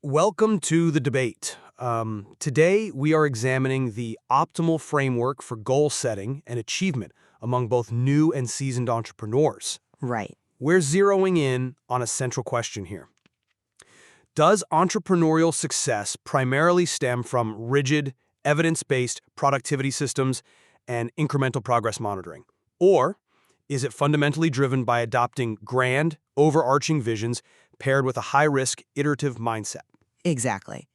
Welcome to the debate. Today, we are examining the optimal framework for goal setting and achievement among both new and seasoned entrepreneurs. Right. We're zeroing in on a central question here. Does entrepreneurial success primarily stem from rigid, evidence-based productivity systems and incremental progress monitoring? Or is it fundamentally driven by adopting grand, overarching visions paired with a high-risk, iterative mindset? Exactly.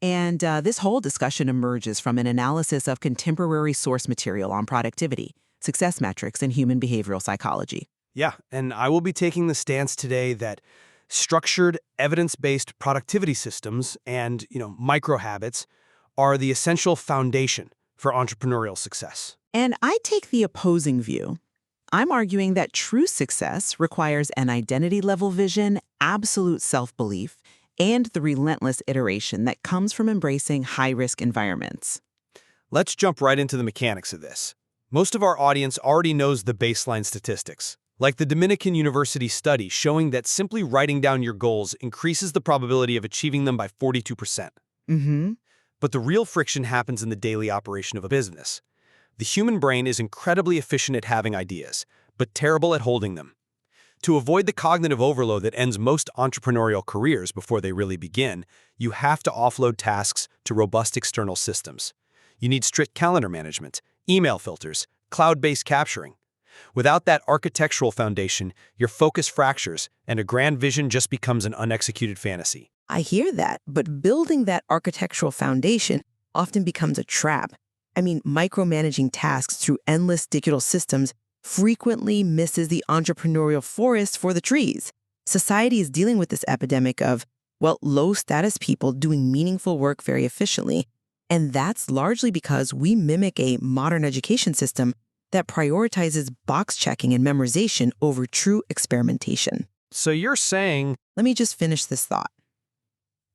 And this whole discussion emerges from an analysis of contemporary source material on productivity, success metrics, and human behavioral psychology. Yeah, and I will be taking the stance today that structured, evidence-based productivity systems and, micro habits are the essential foundation for entrepreneurial success. And I take the opposing view. I'm arguing that true success requires an identity-level vision, absolute self-belief, and the relentless iteration that comes from embracing high-risk environments. Let's jump right into the mechanics of this. Most of our audience already knows the baseline statistics, like the Dominican University study showing that simply writing down your goals increases the probability of achieving them by 42%. Mm-hmm. But the real friction happens in the daily operation of a business. The human brain is incredibly efficient at having ideas, but terrible at holding them. To avoid the cognitive overload that ends most entrepreneurial careers before they really begin, you have to offload tasks to robust external systems. You need strict calendar management, email filters, cloud-based capturing. Without that architectural foundation, your focus fractures and a grand vision just becomes an unexecuted fantasy. I hear that, but building that architectural foundation often becomes a trap. Micromanaging tasks through endless digital systems frequently misses the entrepreneurial forest for the trees. Society is dealing with this epidemic of, low-status people doing meaningful work very efficiently, and that's largely because we mimic a modern education system that prioritizes box-checking and memorization over true experimentation. So you're saying, Let me just finish this thought.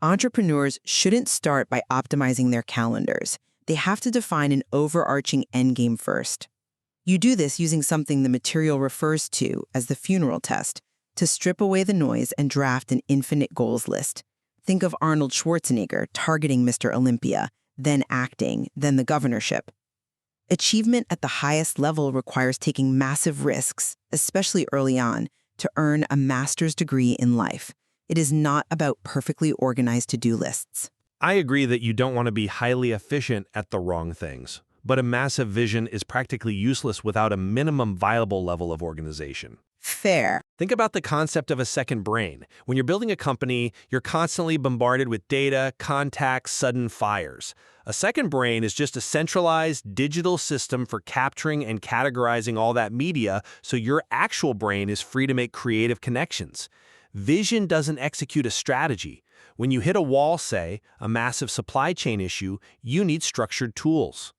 Entrepreneurs shouldn't start by optimizing their calendars. They have to define an overarching endgame first. You do this using something the material refers to as the funeral test to strip away the noise and draft an infinite goals list. Think of Arnold Schwarzenegger targeting Mr. Olympia, then acting, then the governorship. Achievement at the highest level requires taking massive risks, especially early on, to earn a master's degree in life. It is not about perfectly organized to-do lists. I agree that you don't want to be highly efficient at the wrong things, but a massive vision is practically useless without a minimum viable level of organization. Fair. Think about the concept of a second brain. When you're building a company, you're constantly bombarded with data, contacts, sudden fires. A second brain is just a centralized digital system for capturing and categorizing all that media so your actual brain is free to make creative connections. Vision doesn't execute a strategy. When you hit a wall, say, a massive supply chain issue, you need structured tools.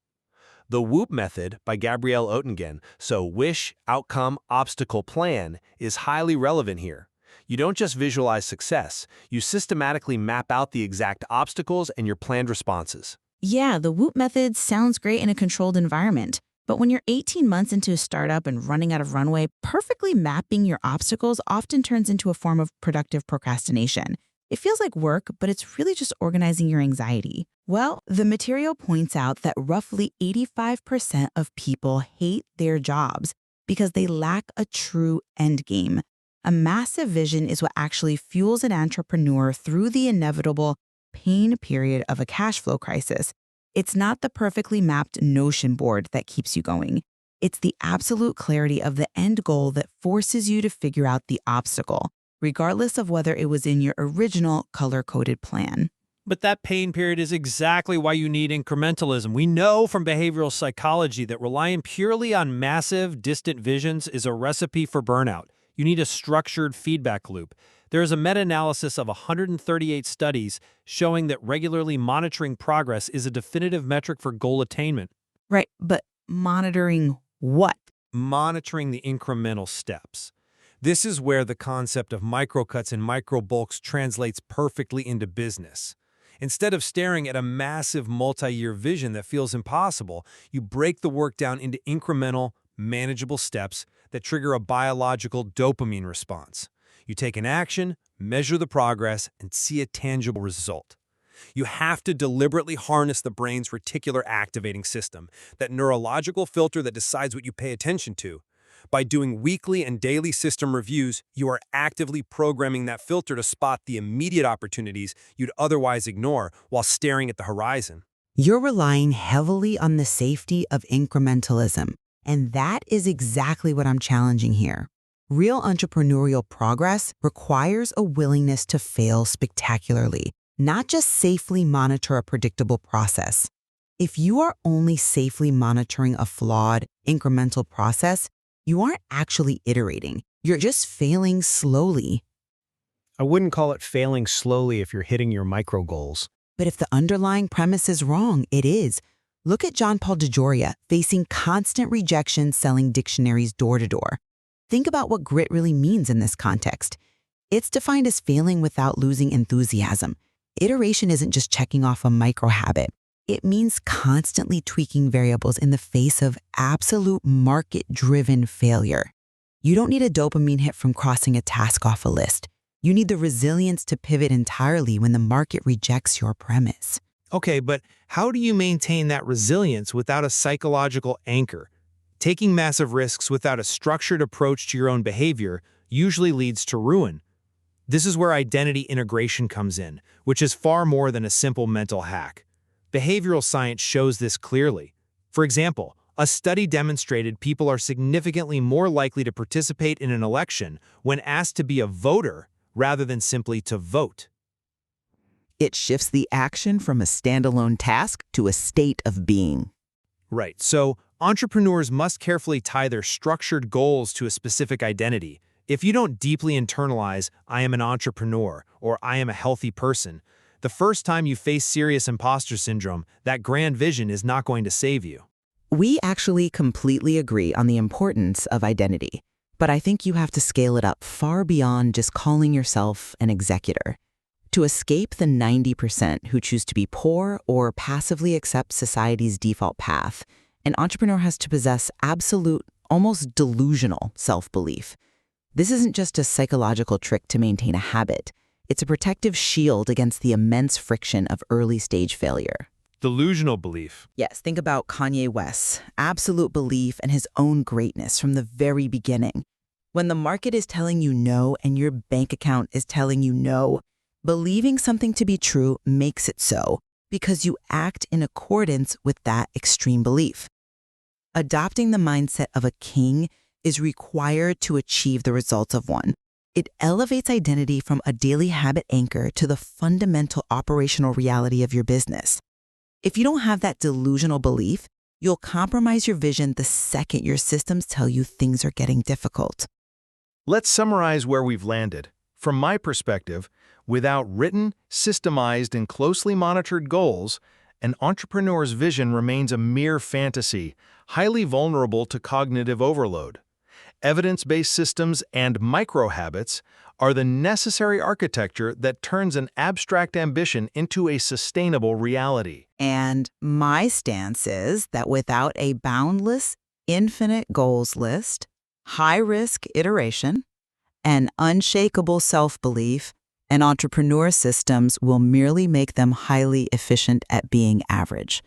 The WOOP method by Gabrielle Oettingen, so wish, outcome, obstacle, plan, is highly relevant here. You don't just visualize success, you systematically map out the exact obstacles and your planned responses. Yeah, the WOOP method sounds great in a controlled environment. But when you're 18 months into a startup and running out of runway, perfectly mapping your obstacles often turns into a form of productive procrastination. It feels like work, but it's really just organizing your anxiety. Well, the material points out that roughly 85% of people hate their jobs because they lack a true end game. A massive vision is what actually fuels an entrepreneur through the inevitable pain period of a cash flow crisis. It's not the perfectly mapped Notion board that keeps you going. It's the absolute clarity of the end goal that forces you to figure out the obstacle, regardless of whether it was in your original color-coded plan. But that pain period is exactly why you need incrementalism. We know from behavioral psychology that relying purely on massive, distant visions is a recipe for burnout. You need a structured feedback loop. There is a meta-analysis of 138 studies showing that regularly monitoring progress is a definitive metric for goal attainment. Right, but monitoring what? Monitoring the incremental steps. This is where the concept of microcuts and microbulks translates perfectly into business. Instead of staring at a massive multi-year vision that feels impossible, you break the work down into incremental, manageable steps that trigger a biological dopamine response. You take an action, measure the progress, and see a tangible result. You have to deliberately harness the brain's reticular activating system, that neurological filter that decides what you pay attention to. By doing weekly and daily system reviews, you are actively programming that filter to spot the immediate opportunities you'd otherwise ignore while staring at the horizon. You're relying heavily on the safety of incrementalism, and that is exactly what I'm challenging here. Real entrepreneurial progress requires a willingness to fail spectacularly, not just safely monitor a predictable process. If you are only safely monitoring a flawed, incremental process, you aren't actually iterating. You're just failing slowly. I wouldn't call it failing slowly if you're hitting your micro goals. But if the underlying premise is wrong, it is. Look at John Paul DeJoria facing constant rejection selling dictionaries door to door. Think about what grit really means in this context. It's defined as failing without losing enthusiasm. Iteration isn't just checking off a micro habit. It means constantly tweaking variables in the face of absolute market-driven failure. You don't need a dopamine hit from crossing a task off a list. You need the resilience to pivot entirely when the market rejects your premise. Okay, but how do you maintain that resilience without a psychological anchor? Taking massive risks without a structured approach to your own behavior usually leads to ruin. This is where identity integration comes in, which is far more than a simple mental hack. Behavioral science shows this clearly. For example, a study demonstrated people are significantly more likely to participate in an election when asked to be a voter rather than simply to vote. It shifts the action from a standalone task to a state of being. Right, so entrepreneurs must carefully tie their structured goals to a specific identity. If you don't deeply internalize, "I am an entrepreneur," or "I am a healthy person," the first time you face serious imposter syndrome, that grand vision is not going to save you. We actually completely agree on the importance of identity, but I think you have to scale it up far beyond just calling yourself an executor. To escape the 90% who choose to be poor or passively accept society's default path, an entrepreneur has to possess absolute, almost delusional self-belief. This isn't just a psychological trick to maintain a habit. It's a protective shield against the immense friction of early-stage failure. Delusional belief. Yes, think about Kanye West's absolute belief in his own greatness from the very beginning. When the market is telling you no and your bank account is telling you no, believing something to be true makes it so because you act in accordance with that extreme belief. Adopting the mindset of a king is required to achieve the results of one. It elevates identity from a daily habit anchor to the fundamental operational reality of your business. If you don't have that delusional belief, you'll compromise your vision the second your systems tell you things are getting difficult. Let's summarize where we've landed. From my perspective, without written, systemized, and closely monitored goals, an entrepreneur's vision remains a mere fantasy, highly vulnerable to cognitive overload. Evidence-based systems and micro-habits are the necessary architecture that turns an abstract ambition into a sustainable reality. And my stance is that without a boundless, infinite goals list, high-risk iteration, and unshakable self-belief, and entrepreneur systems will merely make them highly efficient at being average.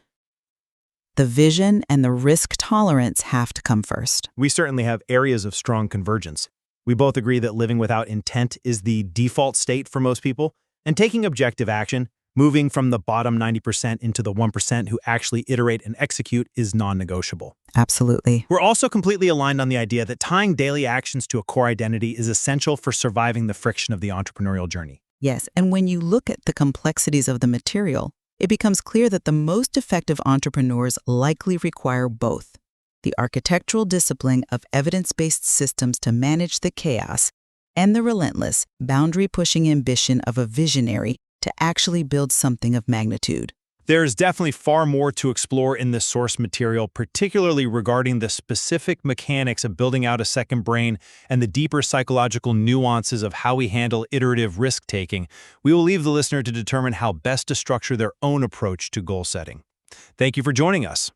The vision and the risk tolerance have to come first. We certainly have areas of strong convergence. We both agree that living without intent is the default state for most people, and taking objective action, moving from the bottom 90% into the 1% who actually iterate and execute, is non-negotiable. Absolutely. We're also completely aligned on the idea that tying daily actions to a core identity is essential for surviving the friction of the entrepreneurial journey. Yes, and when you look at the complexities of the material, it becomes clear that the most effective entrepreneurs likely require both: the architectural discipline of evidence-based systems to manage the chaos, and the relentless, boundary-pushing ambition of a visionary to actually build something of magnitude. There is definitely far more to explore in this source material, particularly regarding the specific mechanics of building out a second brain and the deeper psychological nuances of how we handle iterative risk-taking. We will leave the listener to determine how best to structure their own approach to goal setting. Thank you for joining us.